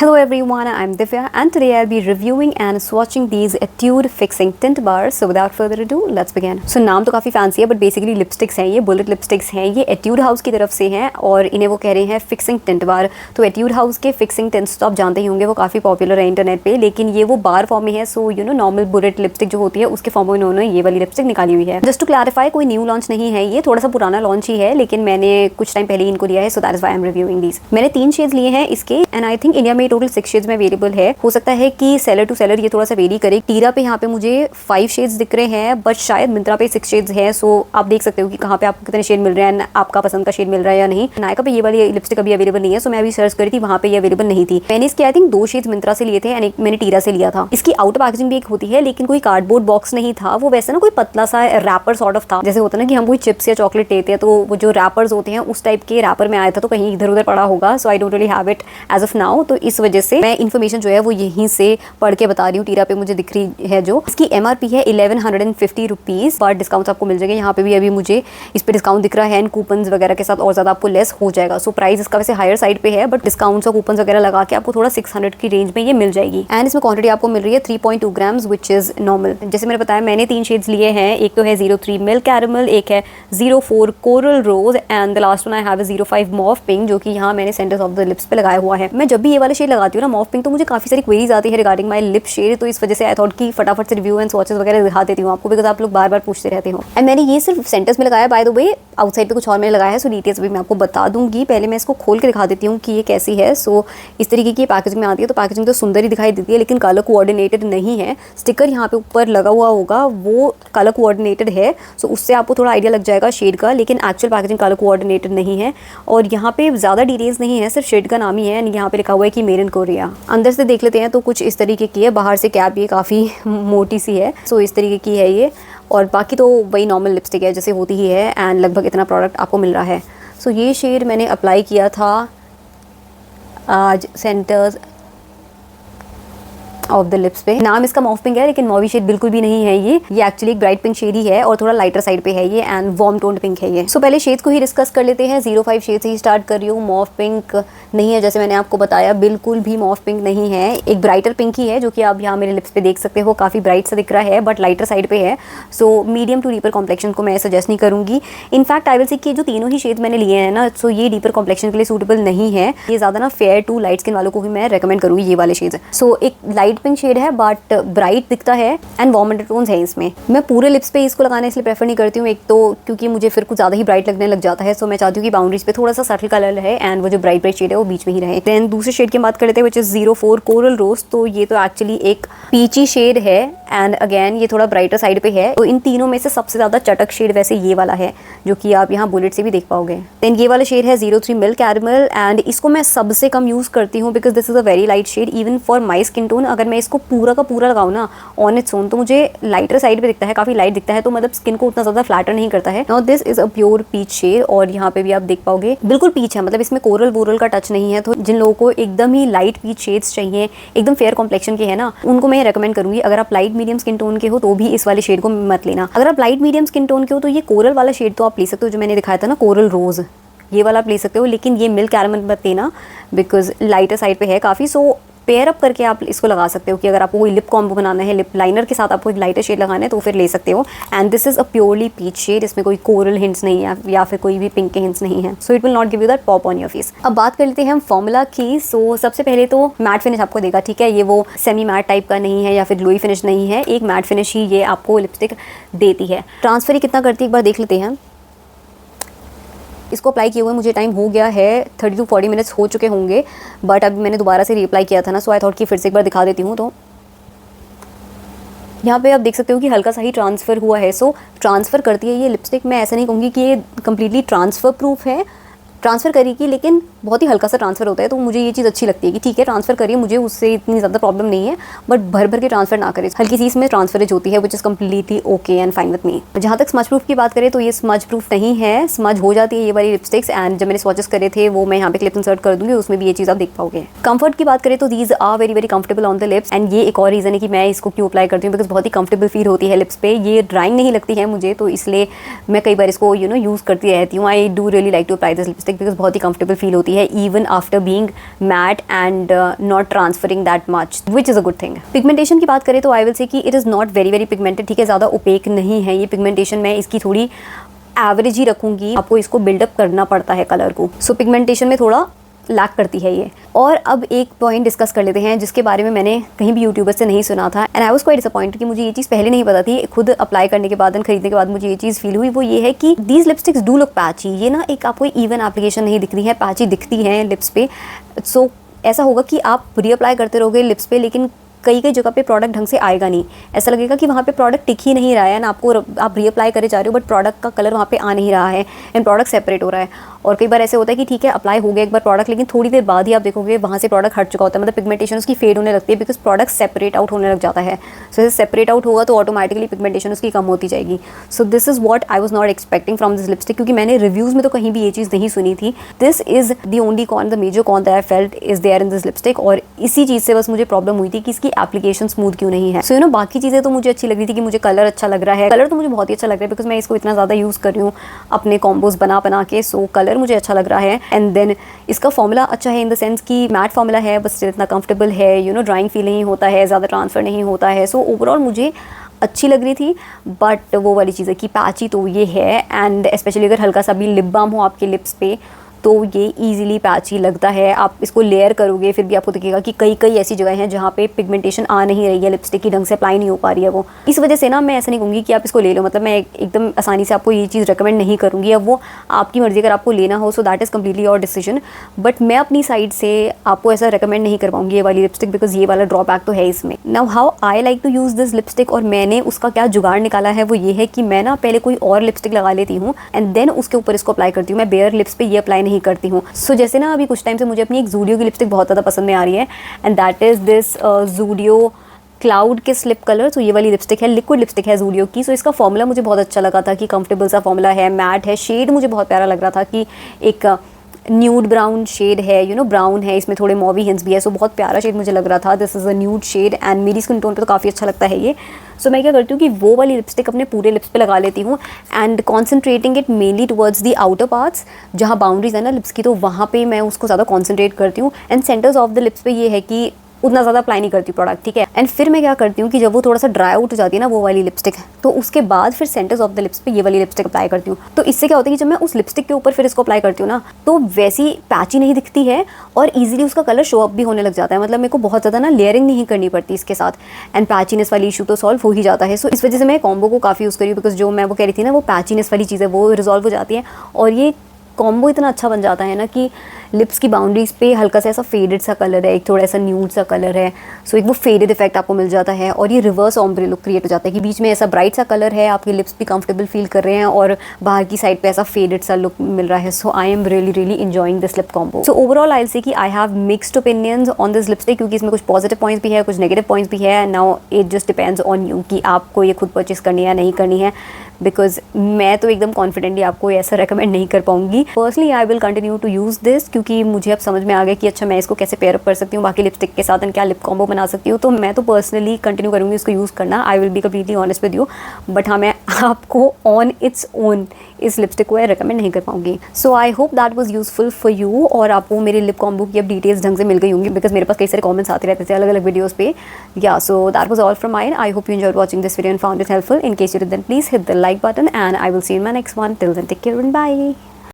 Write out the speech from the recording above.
Hello everyone, I'm Divya and today I'll be reviewing and swatching these Etude Fixing Tint Bars. So without further ado, let's begin. So नाम तो काफ़ी fancy है but basically lipsticks हैं, ये bullet lipsticks हैं, ये attitude house की तरफ से हैं और इन्हें वो कह रहे हैं फिक्सिंग टिंट बार। तो एट्यूड हाउस के फिक्सिंग टिंट्स तो आप जानते ही होंगे, वो काफ़ी पॉपुलर है इंटरनेट पे, लेकिन ये वो बार फॉर्म में है। So you know normal bullet lipstick जो होती है उसके फॉर्म में उन्होंने ये वाली लिपस्टिक निकाली हुई है। जस्ट टू क्लैरिफाई, कोई न्यू लॉन्च नहीं है, ये थोड़ा सा पुराना लॉन्च ही है, लेकिन मैंने कुछ टाइम पहले इनको लिया है, so that is why I am reviewing these. मैंने 3 शेड्स लिए हैं इसके एंड आई थिंक इंडिया में टोटल 6 शेड्स में अवेलेबल है। हो सकता है कि सेलर टू सेलर ये थोड़ा सा वेरी करे। टीरा पे यहाँ पे मुझे 5 शेड्स दिख रहे हैं बट शायद मिंत्रा पे 6 शेड्स हैं। सो आप देख सकते हो कि कहाँ पे आपको कितने शेड मिल रहे हैं, आपका पसंद का शेड मिल रहा है या नहीं। नायका पे ये वाली लिपस्टिक अभी अवेलेबल नहीं है, सो मैं अभी सर्च करी थी, वहाँ पे ये अवेलेबल नहीं थी। मैंने इसके आई थिंक 2 शेड्स मिंत्रा से लिए थे एंड एक मैंने टीरा से लिया था। इसकी आउटर पैकेजिंग भी एक होती है, लेकिन कोई कार्डबोर्ड बॉक्स नहीं था, वो वैसे ना कोई पतला सा रैपर सॉर्ट ऑफ था। जैसे होता है ना कि हम कोई चिप्स या चॉकलेट लेते हैं तो वो जो रैपर्स होते हैं उस टाइप के रैपर में आया था, तो कहीं इधर उधर पड़ा होगा। So I don't really have it as of now, तो इस वजह से मैं इन्फॉर्मेशन जो है वो यहीं से पढ़ के बता रही हूँ। टीरा पे मुझे दिख रही है जो इसकी MRP है 1150 रुपीज़, बट डिस्काउंट्स आपको मिल जाएंगे। यहाँ पे भी अभी मुझे इस पे डिस्काउंट दिख रहा है एंड कूपन्स वगैरह के साथ और ज़्यादा आपको लेस हो जाएगा। सो प्राइस इसका वैसे हायर साइड पे है बट डिस्काउंट्स और कूपन्स वगैरह लगा के आपको थोड़ा 600 की रेंज में ये मिल जाएगी। एंड इसमें क्वांटिटी आपको मिल रही है 3.2 ग्राम्स विच इज़ नॉर्मल। जैसे मैंने बताया, मैंने 3 शेड्स लिए हैं, एक तो है 03 मिल्क कैरमल, एक है 04 coral rose and the last one I have 05 mauve pink, जो कि यहाँ मैंने सेंटर्स ऑफ द लिप्स पे लगाया हुआ है। मैं जब भी ये वाले शेड लगाती हूँ ना मॉफ पिंक, तो मुझे काफ़ी सारी क्वेरीज आती है रिगार्डिंग माई लिप शेड, तो इस वजह से आई थॉट कि फटाफट से रिव्यू एंड स्वॉचेस वगैरह दिखा देती हूँ आपको, बिकॉज आप लोग बार बार पूछते रहते हो। एंड मैंने ये सिर्फ सेंटर्स में लगाया, बाय द वे आउटसाइड पे कुछ और मैंने लगाया है, सो डिटेल्स भी मैं आपको बता दूंगी। पहले मैं इसको खोल के दिखा देती हूँ कि ये कैसी है। सो इस तरीके की पैकेजिंग में आती है, तो पैकेजिंग तो सुंदर ही दिखाई देती है, लेकिन कलर कोऑर्डिनेटेड नहीं है। स्टिकर यहाँ पे ऊपर लगा हुआ होगा वो कलर कोऑर्डिनेटेड है, सो उससे आपको थोड़ा आइडिया लग जाएगा शेड का, लेकिन एक्चुअल पैकेजिंग कलर कोऑर्डिनेटेड नहीं है। और यहाँ पे ज़्यादा डिटेल्स नहीं है, सिर्फ शेड का नाम ही है एंड यहाँ पे लिखा हुआ है कि मेड इन कोरिया। अंदर से देख लेते हैं तो कुछ इस तरीके की है, बाहर से कैप ये काफ़ी मोटी सी है, सो इस तरीके की है ये। और बाकी तो वही नॉर्मल लिपस्टिक है जैसे होती ही है एंड लगभग इतना प्रोडक्ट आपको मिल रहा है। सो ये शेड मैंने अप्लाई किया था आज सेंटर्स ऑफ द लिप्स पे। नाम इसका मॉफ पिंक है, लेकिन मॉवी शेड बिल्कुल भी नहीं है ये एक्चुअली एक ब्राइट पिंक शेड ही है और थोड़ा लाइटर साइड पे है ये एंड वार्म टोन पिंक है ये। सो पहले शेड्स को ही डिस्कस कर लेते हैं। 05 शेड से ही स्टार्ट कर रही हूँ। मॉफ पिंक नहीं है, जैसे मैंने आपको बताया बिल्कुल भी मॉफ पिंक नहीं है, एक ब्राइटर पिंक ही है, जो कि आप यहाँ मेरे लिप्स पे देख सकते हो, काफ़ी ब्राइट सा दिख रहा है बट लाइटर साइड पे है। So medium to deeper complexion को मैं सजेस्ट नहीं करूँगी। इनफैक्ट आई विल से कि जो तीनों ही शेड्स मैंने लिए हैं ना, सो ये डीपर कॉम्प्लेक्शन के लिए सूटेबल नहीं है, ये ज़्यादा ना फेयर टू लाइट स्किन वालों को भी मैं रेकमेंड करूँगी ये वाले शेड्स। सो एक लाइट पिंक शेड है बट ब्राइट दिखता है एंड वार्म अंडरटोन्स है इसमें। मैं पूरे लिप्स पे इसको लगाना इसलिए प्रेफर नहीं करती हूँ, एक तो क्योंकि मुझे फिर कुछ ज़्यादा ही ब्राइट लगने लग जाता है। सो मैं चाहती हूँ कि बाउंड्रीज पे थोड़ा सा सटल कलर है एंड वो जो ब्राइट ब्राइट शेड है वो बीच में ही रहे। देन दूसरे शेड की बात कर लेते हैं विच इज 04 कोरल रोज। तो ये तो एक्चुअली एक पीची शेड है एंड अगेन ये थोड़ा ब्राइटर साइड पे है। तो इन तीनों में से सबसे ज़्यादा चटक शेड वैसे ये वाला है, जो कि आप यहाँ बुलेट से भी देख पाओगे। देन ये वाला शेड है 03 मिल्क कैरमल एंड इसको मैं सबसे कम यूज़ करती हूँ because this is a very light shade even for my skin tone. अगर मैं इसको पूरा का पूरा लगाऊँ ना ऑन इट्स ओन तो मुझे लाइटर साइड पे दिखता है, काफ़ी लाइट दिखता है, तो मतलब स्किन को उतना ज़्यादा फ्लैटर नहीं करता है। Now this is a pure peach shade और यहाँ पे भी आप देख पाओगे बिल्कुल पीच है, मतलब इसमें कोरल वोरल का टच नहीं है। तो जिन लोगों को एकदम ही लाइट पीच शेड्स चाहिए, एकदम फेयर कॉम्प्लेक्शन के है ना, उनको मैं रेकमेंड करूँगी। अगर आप लाइट मीडियम स्किन टोन के हो तो भी इस वाले शेड को मत लेना। अगर आप लाइट मीडियम स्किन टोन के हो तो ये कोरल वाला शेड तो आप ले सकते हो, जो मैंने दिखाया था ना कोरल रोज, ये वाला आप ले सकते हो, लेकिन ये मिल्क कैरमल मत लेना बिकॉज लाइटर साइड पे है काफ़ी। सो पेयर अप करके आप इसको लगा सकते हो कि अगर आपको कोई लिप कॉम्बो बनाना है, लिप लाइनर के साथ आपको एक लाइटर शेड लगाना है तो फिर ले सकते हो। And this is a purely peach shade, इसमें कोई कोरल हिंट्स नहीं है या फिर कोई भी पिंक के हिंट्स नहीं है। So it will not give you that pop on your face. अब बात कर लेते हैं हम फॉर्मूला की। सो सबसे पहले तो मैट फिनिश आपको देगा, ठीक है, ये वो सेमी मैट टाइप का नहीं है या फिर ग्लोई फिनिश नहीं है, एक मैट फिनिश ही ये आपको लिपस्टिक देती है। ट्रांसफर ही कितना करती है एक बार देख लेते हैं। इसको अप्लाई किए हुए मुझे टाइम हो गया है 30 to 40 मिनट्स हो चुके होंगे, बट अभी मैंने दोबारा से रीअप्लाई किया था ना, सो आई थॉट कि फिर से एक बार दिखा देती हूँ। तो यहाँ पे आप देख सकते हो कि हल्का सा ही ट्रांसफ़र हुआ है। सो ट्रांसफ़र करती है ये लिपस्टिक, मैं ऐसा नहीं कहूँगी कि ये कम्प्लीटली ट्रांसफ़र प्रूफ है, ट्रांसफ़र करेगी लेकिन बहुत ही हल्का सा ट्रांसफ़र होता है। तो मुझे ये चीज़ अच्छी लगती है कि ठीक है ट्रांसफ़र करिए, मुझे उससे इतनी ज़्यादा प्रॉब्लम नहीं है, बट भर भर के ट्रांसफ़र ना करें। हल्की सी इसमें ट्रांसफरेज होती है which is completely okay and fine with me. जहाँ तक स्मज प्रूफ की बात करें तो ये स्मज प्रूफ नहीं है, स्मज हो जाती है ये वाली लिपस्टिक्स एंड जब मैंने स्वॉचेस करे थे वो मैं यहाँ पे क्लिप इंसर्ट कर दूँगी, उसमें भी ये चीज़ आप देख पाओगे। कंफर्ट की बात करें तो these are very very comfortable on the lips and ये एक और रीज़न है कि मैं इसको क्यों अप्लाई करती हूँ, बिकॉज बहुत ही कंफर्टेबल फील होती है लिप्स पे। ये ड्राइंग नहीं लगती है मुझे, तो इसलिए मैं कई बार इसको यूज़ करती रहती हूँ। I do really like to apply this lipstick lipstick because बहुत ही कंफर्टेबल फील होती है even after being matte and not transferring that much, which is a good thing. Pigmentation की बात करें तो आई विल से कि it is not very very pigmented, ठीक है, ज़्यादा ओपेक नहीं है ये पिगमेंटेशन। मैं इसकी थोड़ी एवरेज ही रखूँगी, आपको इसको बिल्डअप करना पड़ता है कलर को, सो पिगमेंटेशन में थोड़ा लैक करती है ये। और अब एक पॉइंट डिस्कस कर लेते हैं जिसके बारे में मैंने कहीं भी यूट्यूबर से नहीं सुना था and I was quite disappointed कि मुझे ये चीज़ पहले नहीं पता थी। खुद अप्लाई करने के बाद एंड खरीदने के बाद मुझे ये चीज़ फील हुई, वो ये है कि these lipsticks do look patchy. ये ना एक आपको इवन एप्लीकेशन नहीं दिख रही है, पैची दिखती है लिप्स पे। सो ऐसा होगा कि आप रीअप्लाई करते रहोगे लिप्स पे, लेकिन कई कई जगह पे प्रोडक्ट ढंग से आएगा नहीं, ऐसा लगेगा कि वहाँ पे प्रोडक्ट टिक ही नहीं रहा है एंड आप रीअप्लाई करे जा रहे हो बट प्रोडक्ट का कलर वहाँ पे आ नहीं रहा है एंड प्रोडक्ट सेपरेट हो रहा है। और कई बार ऐसे होता है कि ठीक है अप्लाई हो गया एक बार प्रोडक्ट, लेकिन थोड़ी देर बाद ही आप देखोगे वहाँ से प्रोडक्ट हट चुका होता है, मतलब पिगमेंटेशन उसकी फेड होने लगती है बिकॉज प्रोडक्ट सेपरेट आउट होने लग जाता है। सो जैसे सेपरेट आउट होगा तो ऑटोमेटिकली पिगमेंटेशन उसकी कम होती जाएगी। So this is what I was not expecting from this lipstick, क्योंकि मैंने रिव्यूज़ में तो कहीं भी ये चीज़ नहीं सुनी थी। This is the only con, the major con that I felt is there in this lipstick, और इसी चीज़ से बस मुझे प्रॉब्लम हुई थी कि इसकी एप्लीकेशन स्मूथ क्यों नहीं है। सो बाकी चीज़ें तो मुझे अच्छी लग रही थी कि मुझे कलर अच्छा लग रहा है, कलर तो मुझे बहुत ही अच्छा लग रहा है बिकॉज मैं इसको इतना ज़्यादा यूज़ कर रही हूँ अपने कॉम्बोज बना के। सो कलर मुझे अच्छा लग रहा है एंड देन इसका फॉर्मूला अच्छा है इन द सेंस कि मैट फॉर्मूला है, बस इतना कंफर्टेबल है, ड्राइंग फील नहीं होता है, ज़्यादा ट्रांसफ़र नहीं होता है। सो ओवरऑल मुझे अच्छी लग रही थी, बट वो वाली चीज़ है कि पैची तो ये है एंड स्पेशली अगर हल्का सा भी लिप बाम हो आपके लिप्स पे तो ये ईजिली पैची लगता है। आप इसको लेयर करोगे फिर भी आपको दिखेगा कि कई ऐसी जगह हैं जहाँ पे पिगमेंटेशन आ नहीं रही है, लिपस्टिक की ढंग से अप्लाई नहीं हो पा रही है वो। इस वजह से ना मैं ऐसा नहीं कहूँगी कि आप इसको ले लो, मतलब मैं एकदम आसानी से आपको ये चीज़ रिकमेंड नहीं करूँगी। अब वो आपकी मर्ज़ी, अगर आपको लेना हो so that is completely your decision, but मैं अपनी साइड से आपको ऐसा रिकमेंड नहीं कर पाऊँगी ये वाली लिपस्टिक बिकॉज ये वाला ड्रॉबैक तो है इसमें। Now how I like to use this lipstick, और मैंने उसका क्या जुगाड़ निकाला है वो ये है कि मैं ना पहले कोई और लिपस्टिक लगा लेती हूँ एंड देन उसके ऊपर इसको अप्लाई करती हूँ। मैं बेयर लिप्स पे ये अप्लाई नहीं करती हूँ। सो जैसे ना अभी कुछ टाइम से मुझे अपनी एक ज़ूडियो की लिपस्टिक बहुत ज़्यादा पसंद में आ रही है and that is this Zudio cloud के स्लिप कलर। तो ये वाली लिपस्टिक है, लिक्विड लिपस्टिक है ज़ूडियो की। सो इसका फॉर्मूला मुझे बहुत अच्छा लगा था कि कंफर्टेबल सा फॉर्मूला है, मैट है, शेड मुझे बहुत प्यारा लग रहा था कि एक न्यूड ब्राउन शेड है, ब्राउन है, इसमें थोड़े मॉवी हिंट्स भी है। सो बहुत प्यारा शेड मुझे लग रहा था। This is a nude shade and मेरी स्किन टोन पे तो काफ़ी अच्छा लगता है ये। सो मैं क्या करती हूँ कि वो वाली लिपस्टिक अपने पूरे लिप्स पे लगा लेती हूँ and concentrating it mainly towards the outer parts, जहाँ बाउंड्रीज है ना लिप्स की, तो वहाँ पे मैं उसको ज़्यादा कॉन्सेंट्रेट करती हूँ and centres of the lips पे ये है कि उतना ज़्यादा अप्लाई नहीं करती प्रोडक्ट, ठीक है। एंड फिर मैं क्या करती हूँ कि जब वो थोड़ा सा ड्राई आउट हो जाती है ना वो वाली लिपस्टिक, तो उसके बाद फिर सेंटर्स ऑफ द लिप्स पे ये वाली लिपस्टिक अप्लाई करती हूँ। तो इससे क्या होता है कि जब मैं उस लिपस्टिक के ऊपर फिर इसको अप्लाई करती हूँ ना तो वैसी पैची नहीं दिखती है और ईजिली उसका कलर शो अप भी होने लग जाता है। मतलब मेरे को बहुत ज़्यादा ना लेयरिंग नहीं करनी पड़ती इसके साथ एंड पैचीनेस वाली इशू तो सॉल्व हो ही जाता है। सो इस वजह से मैं कॉम्बो को काफ़ी यूज़ करी हूँ बिकॉज जो मैं वो कह रही थी ना वो पैचीनेस वाली चीज़ है वो रिजॉल्व हो जाती है और ये कॉम्बो इतना अच्छा बन जाता है ना कि लिप्स की बाउंड्रीज पे हल्का सा ऐसा फेडेड सा कलर है, एक थोड़ा ऐसा न्यूड सा कलर है। सो एक वो फेडेड इफेक्ट आपको मिल जाता है और ये रिवर्स ऑम्ब्रे लुक क्रिएट हो जाता है कि बीच में ऐसा ब्राइट सा कलर है, आपके लिप्स भी कंफर्टेबल फील कर रहे हैं और बाहर की साइड पे ऐसा फेडेड सा लुक मिल रहा है। So I am really enjoying this lip combo. So overall I will say कि I have mixed opinions on this lipstick, क्योंकि इसमें कुछ पॉजिटिव पॉइंट्स भी है, कुछ नेगेटिव पॉइंट्स भी है। Now it just depends on you कि आपको ये खुद परचेज करनी है या नहीं करनी है, बिकॉज मैं तो एकदम कॉन्फिडेंटली आपको ऐसा रेकमेंड नहीं कर पाऊंगी। Personally I will continue to use this क्योंकि मुझे अब समझ में आ गया कि अच्छा मैं इसको कैसे पेयर अप कर सकती हूँ बाकी लिपस्टिक के साथ एंड क्या लिप कॉम्बो बना सकती हूँ। तो मैं तो पर्सनली कंटिन्यू करूँगी इसको यूज़ करना। I will be completely honest with you, but हाँ मैं आपको ऑन इट्स ओन इस लिपस्टिक को रिकमेंड नहीं कर पाऊंगी। So I hope that was useful for you और आपको मेरे लिप कॉम्बो की अब डिटेल्स ढंग से मिल गई होंगी बिकॉज मेरे पास कई सारे कमेंट्स आते रहते थे अलग अलग वीडियोस पे। Yeah so that was all from mine. I hope you enjoyed watching this video and found it helpful. In case you did then please hit the like button and I will see you in my next one. Till then take care and bye.